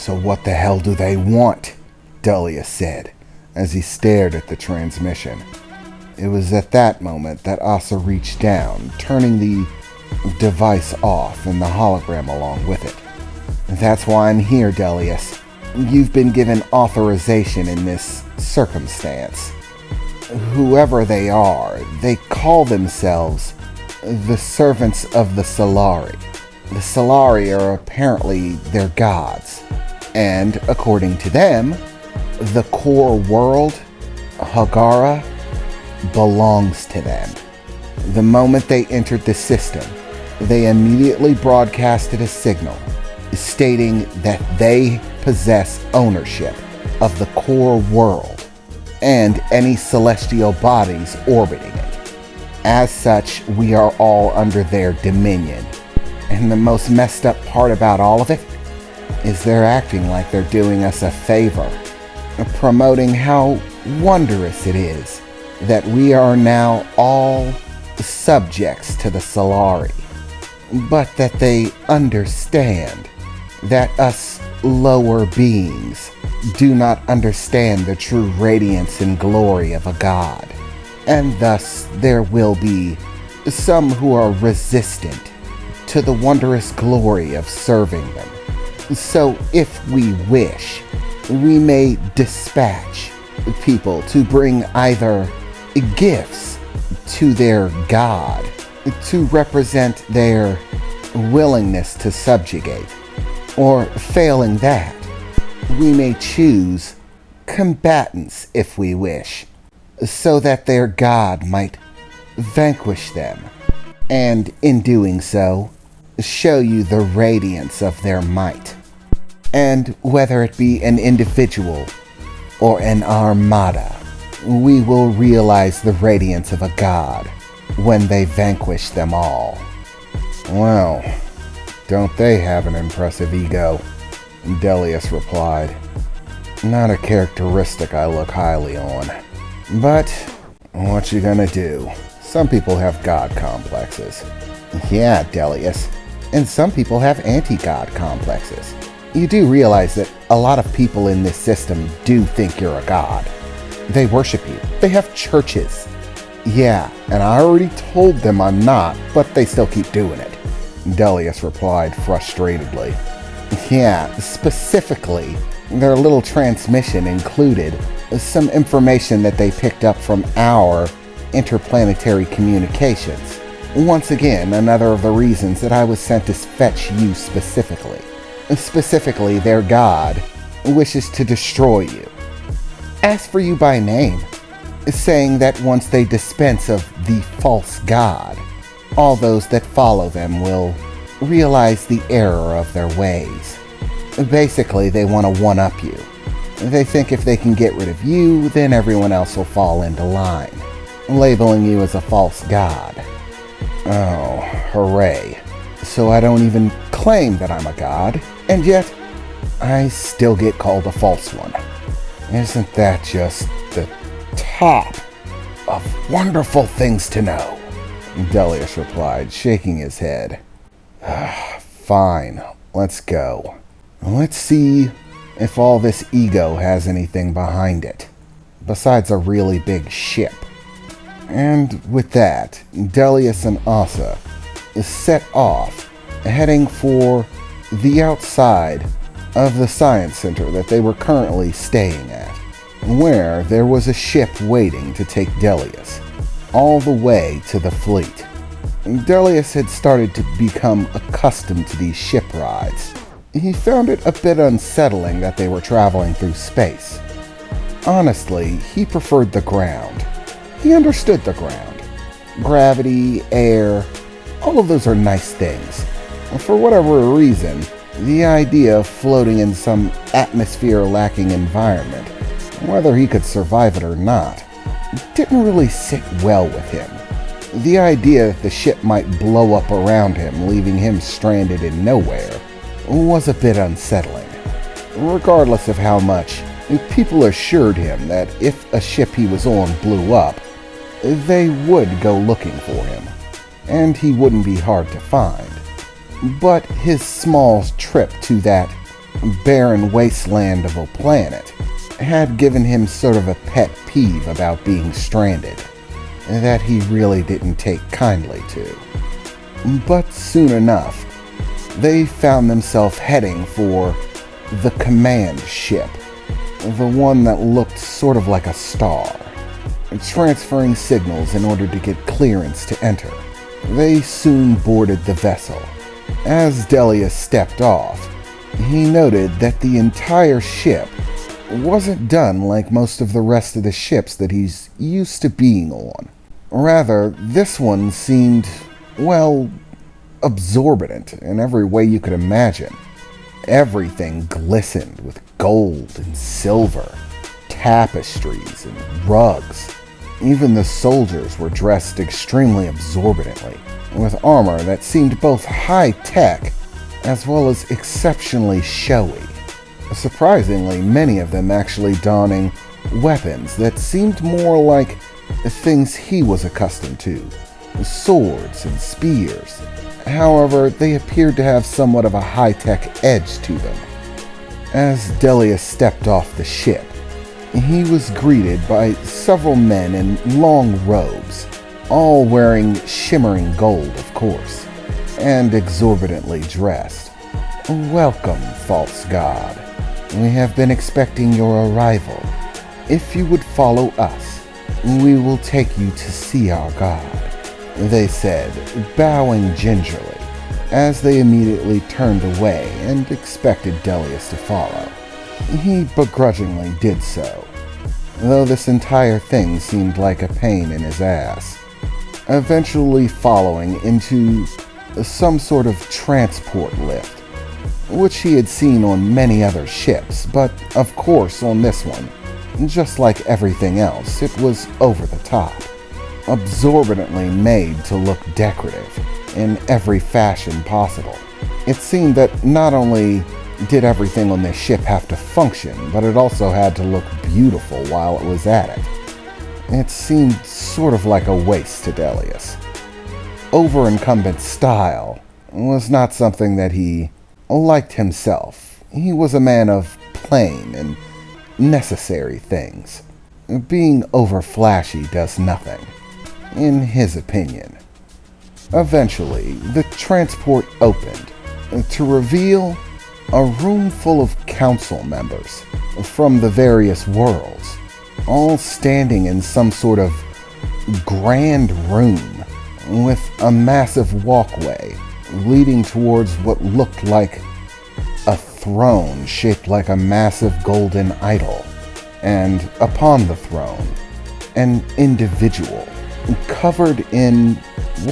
So what the hell do they want? Delius said, as he stared at the transmission. It was at that moment that Asa reached down, turning the device off and the hologram along with it. That's why I'm here, Delius. You've been given authorization in this circumstance. Whoever they are, they call themselves the servants of the Solari. The Solari are apparently their gods, and according to them, the core world, Hagara, belongs to them. The moment they entered the system, they immediately broadcasted a signal stating that they possess ownership of the core world and any celestial bodies orbiting it. As such, we are all under their dominion. And the most messed up part about all of it is they're acting like they're doing us a favor, promoting how wondrous it is that we are now all subjects to the Solari, but that they understand that us lower beings do not understand the true radiance and glory of a god, and thus there will be some who are resistant to the wondrous glory of serving them. So if we wish, we may dispatch people to bring either gifts to their god to represent their willingness to subjugate, or failing that, we may choose combatants if we wish, so that their god might vanquish them, and in doing so, show you the radiance of their might. And whether it be an individual or an armada, we will realize the radiance of a god when they vanquish them all. Well, don't they have an impressive ego? Delius replied. Not a characteristic I look highly on. But what you gonna do? Some people have god complexes. Yeah, Delius. And some people have anti-god complexes. You do realize that a lot of people in this system do think you're a god. They worship you. They have churches. Yeah, and I already told them I'm not, but they still keep doing it. Delius replied frustratedly. Yeah, specifically, their little transmission included some information that they picked up from our interplanetary communications. Once again, another of the reasons that I was sent to fetch you specifically. Specifically, their god wishes to destroy you. Ask for you by name, saying that once they dispense of the false god, all those that follow them will realize the error of their ways. Basically, they want to one-up you. They think if they can get rid of you, then everyone else will fall into line, labeling you as a false god. Oh, hooray. So I don't even claim that I'm a god, and yet I still get called a false one. Isn't that just the top of wonderful things to know? Delius replied, shaking his head. Fine, let's go. Let's see if all this ego has anything behind it, besides a really big ship. And with that, Delius and Asa set off, heading for the outside of the science center that they were currently staying at, where there was a ship waiting to take Delius all the way to the fleet. Delius had started to become accustomed to these ship rides. He found it a bit unsettling that they were traveling through space. Honestly, he preferred the ground. He understood the ground. Gravity, air, all of those are nice things. For whatever reason, the idea of floating in some atmosphere-lacking environment, whether he could survive it or not, didn't really sit well with him. The idea that the ship might blow up around him, leaving him stranded in nowhere, was a bit unsettling. Regardless of how much people assured him that if a ship he was on blew up, they would go looking for him, and he wouldn't be hard to find. But his small trip to that barren wasteland of a planet had given him sort of a pet peeve about being stranded that he really didn't take kindly to. But soon enough, they found themselves heading for the command ship, the one that looked sort of like a star, transferring signals in order to get clearance to enter. They soon boarded the vessel. As Delia stepped off, he noted that the entire ship wasn't done like most of the rest of the ships that he's used to being on. Rather, this one seemed, well, absorbent in every way you could imagine. Everything glistened with gold and silver, tapestries and rugs. Even the soldiers were dressed extremely absorbently, with armor that seemed both high-tech as well as exceptionally showy. Surprisingly, many of them actually donning weapons that seemed more like the things he was accustomed to, swords and spears. However, they appeared to have somewhat of a high-tech edge to them. As Delia stepped off the ship, he was greeted by several men in long robes, all wearing shimmering gold, of course, and exorbitantly dressed. "Welcome, false god. We have been expecting your arrival. If you would follow us, we will take you to see our god," they said, bowing gingerly, as they immediately turned away and expected Delius to follow. He begrudgingly did so, though this entire thing seemed like a pain in his ass, eventually following into some sort of transport lift, which he had seen on many other ships, but of course on this one, just like everything else, it was over the top, absorbently made to look decorative in every fashion possible. It seemed that not only did everything on this ship have to function, but it also had to look beautiful while it was at it. It seemed sort of like a waste to Delius. Over-incumbent style was not something that he liked himself. He was a man of plain and necessary things. Being over-flashy does nothing, in his opinion. Eventually, the transport opened to reveal a room full of council members from the various worlds, all standing in some sort of grand room with a massive walkway leading towards what looked like a throne shaped like a massive golden idol, and upon the throne, an individual covered in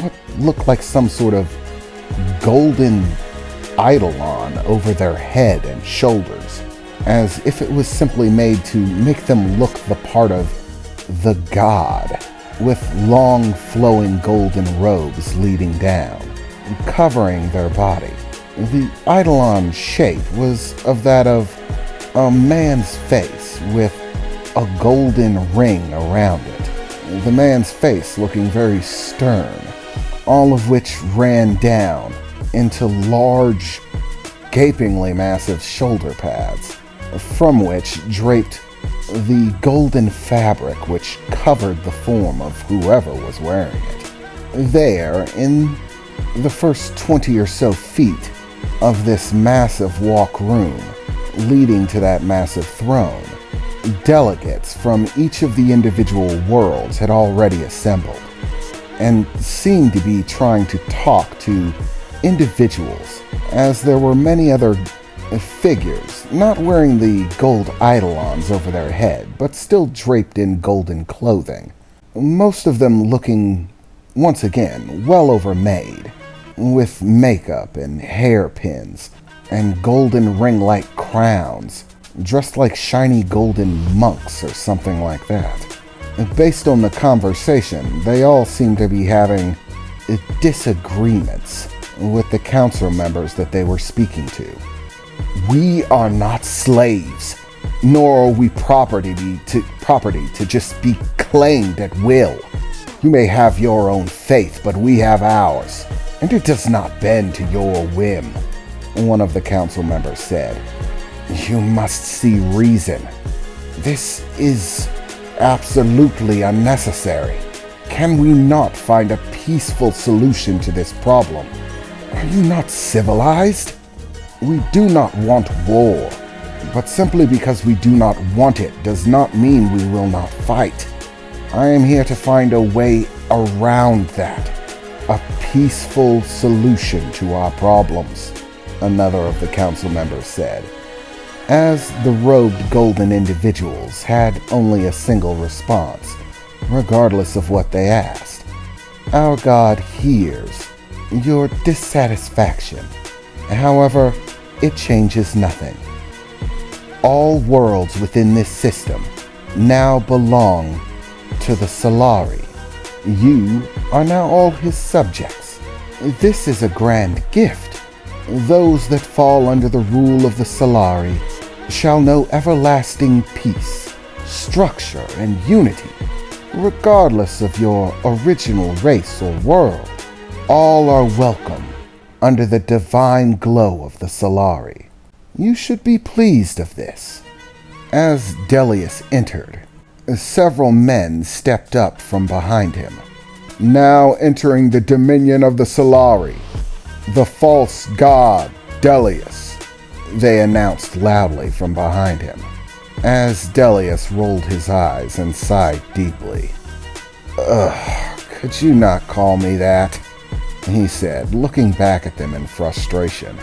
what looked like some sort of golden eidolon over their head and shoulders, as if it was simply made to make them look the part of the god, with long flowing golden robes leading down, covering their body. The eidolon shape was of that of a man's face with a golden ring around it, the man's face looking very stern, all of which ran down into large, gapingly massive shoulder pads, from which draped the golden fabric which covered the form of whoever was wearing it. There, in the first 20 or so feet of this massive walk room leading to that massive throne, delegates from each of the individual worlds had already assembled, and seemed to be trying to talk to individuals, as there were many other figures not wearing the gold eidolons over their head, but still draped in golden clothing, most of them looking, once again, well overmade, with makeup and hairpins and golden ring-like crowns, dressed like shiny golden monks or something like that. Based on the conversation, they all seemed to be having disagreements with the council members that they were speaking to. "We are not slaves, nor are we property to just be claimed at will. You may have your own faith, but we have ours, and it does not bend to your whim," one of the council members said. You must see reason. This is absolutely unnecessary. Can we not find a peaceful solution to this problem? Are you not civilized? We do not want war, but simply because we do not want it does not mean we will not fight. I am here to find a way around that, a peaceful solution to our problems, another of the council members said, as the robed golden individuals had only a single response, regardless of what they asked. Our God hears your dissatisfaction. However, it changes nothing. All worlds within this system now belong to the Solari. You are now all his subjects. This is a grand gift. Those that fall under the rule of the Solari shall know everlasting peace, structure, and unity, regardless of your original race or world. All are welcome under the divine glow of the Solari. You should be pleased of this. As Delius entered, several men stepped up from behind him. Now entering the dominion of the Solari, the false god Delius, they announced loudly from behind him, as Delius rolled his eyes and sighed deeply. Ugh, could you not call me that? He said, looking back at them in frustration.